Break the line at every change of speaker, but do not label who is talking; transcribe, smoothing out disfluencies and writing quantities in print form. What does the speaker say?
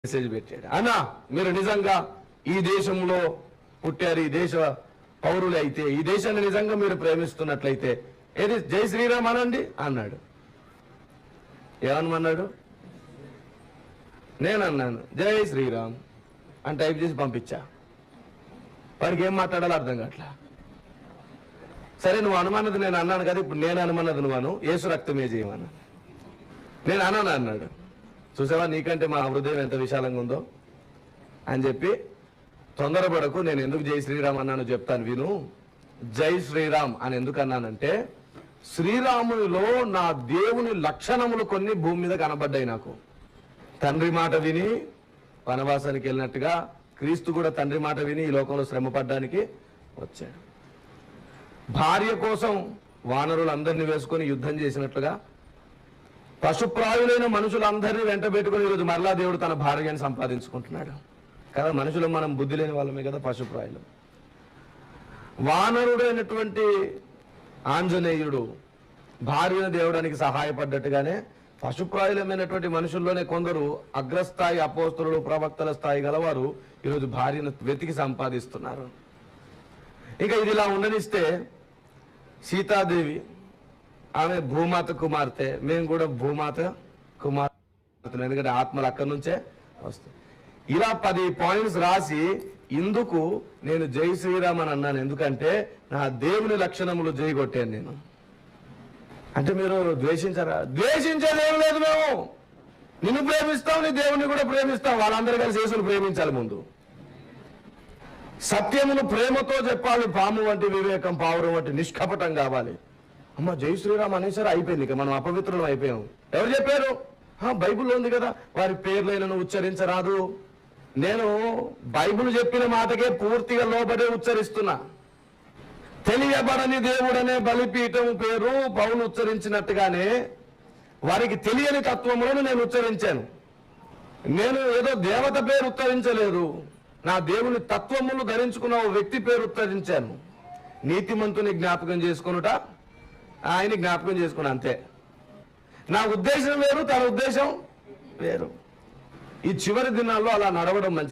Message పెట్టాడు. అన్నా మీరు నిజంగా ఈ దేశంలో పుట్టారు, ఈ దేశ పౌరులు అయితే, ఈ దేశాన్ని నిజంగా మీరు ప్రేమిస్తున్నట్లయితే ఏది జై శ్రీరామ్ అనండి అన్నాడు. ఏమన్నాడు? నేనన్నాను జై శ్రీరామ్ అని టైప్ చేసి పంపించా. వాడికి ఏం మాట్లాడాలో అర్థం కావట్లా. సరే నువ్వు అనుమన్నది నేను అన్నాను కదా, ఇప్పుడు నేను అనుమన్నది నువ్వు యేసు రక్తమే చేయమన్నా. నేను అన్నాను అన్నాడు. చూసావా నీకంటే మా హృదయం ఎంత విశాలంగా ఉందో అని చెప్పి, తొందరపడకు, నేను ఎందుకు జై శ్రీరామ్ అన్నాను చెప్తాను విను. జై శ్రీరామ్ అని ఎందుకు అన్నానంటే, శ్రీరామునిలో నా దేవుని లక్షణములు కొన్ని భూమి మీద కనబడ్డాయి నాకు. తండ్రి మాట విని వనవాసానికి వెళ్ళినట్టుగా క్రీస్తు కూడా తండ్రి మాట విని ఈ లోకంలో శ్రమ పడ్డానికి వచ్చాడు. భార్య కోసం వానరులందరినీ వేసుకొని యుద్ధం చేసినట్లుగా పశుప్రాయులైన మనుషులందరినీ వెంట పెట్టుకుని ఈరోజు మరలా దేవుడు తన భార్యని సంపాదించుకుంటున్నాడు కదా. మనుషులు మనం బుద్ధి లేని వాళ్ళమే కదా, పశుప్రాయులు. వానరుడైనటువంటి ఆంజనేయుడు భార్యను దేవుడానికి సహాయపడ్డట్టుగానే పశుప్రాయులమైనటువంటి మనుషుల్లోనే కొందరు అగ్రస్థాయి అపోస్తలులు, ప్రవక్తల స్థాయి గలవారు ఈరోజు భార్యను వెతికి సంపాదిస్తున్నారు. ఇంకా ఇది ఇలా ఉండనిస్తే సీతాదేవి ఆమె భూమాత కుమార్తె, మేము కూడా భూమాత కుమార్తె, ఎందుకంటే ఆత్మలు అక్కడి నుంచే వస్తాయి. ఇలా 10 పాయింట్స్ రాసి ఇందుకు నేను జై శ్రీరామ్ అని అన్నాను. ఎందుకంటే నా దేవుని లక్షణములు జై కొట్టాను నేను. అంటే మీరు ద్వేషించారా? ద్వేషించేది ఏం లేదు. మేము నిన్ను ప్రేమిస్తాం, నీ దేవుని కూడా ప్రేమిస్తాం. వాళ్ళందరూ కలిసి యేసుని ప్రేమించాలి. ముందు సత్యమును ప్రేమతో చెప్పాలి. పాము వంటి వివేకం, పావురం వంటి నిష్కపటం కావాలి. అమ్మ జై శ్రీరామ్ అనేసరి అయిపోయింది, ఇక మనం అపవిత్రులం అయిపోయాం. ఎవరు చెప్పారు? బైబిల్లో ఉంది కదా, వారి పేర్లైనను ఉచ్చరించరాదు. నేను బైబిల్ చెప్పిన మాటకే పూర్తిగా లోబడే ఉచ్చరిస్తున్నా. తెలియబడని దేవుడనే బలిపీఠం పేరు పౌలు ఉచ్చరించినట్టుగానే వారికి తెలియని తత్వములను నేను ఉచ్చరించాను. నేను ఏదో దేవత పేరు ఉచ్చరించలేదు, నా దేవుని తత్వములు ధరించుకున్న ఓ వ్యక్తి పేరు ఉచ్చరించాను. నీతిమంతుని జ్ఞాపకం చేసుకునుట, ఆయన జ్ఞాపకం చేసుకున్నా, అంతే. నా ఉద్దేశం వేరు, తన ఉద్దేశం వేరు. ఈ చివరి దినాల్లో అలా నడవడం మంచిది.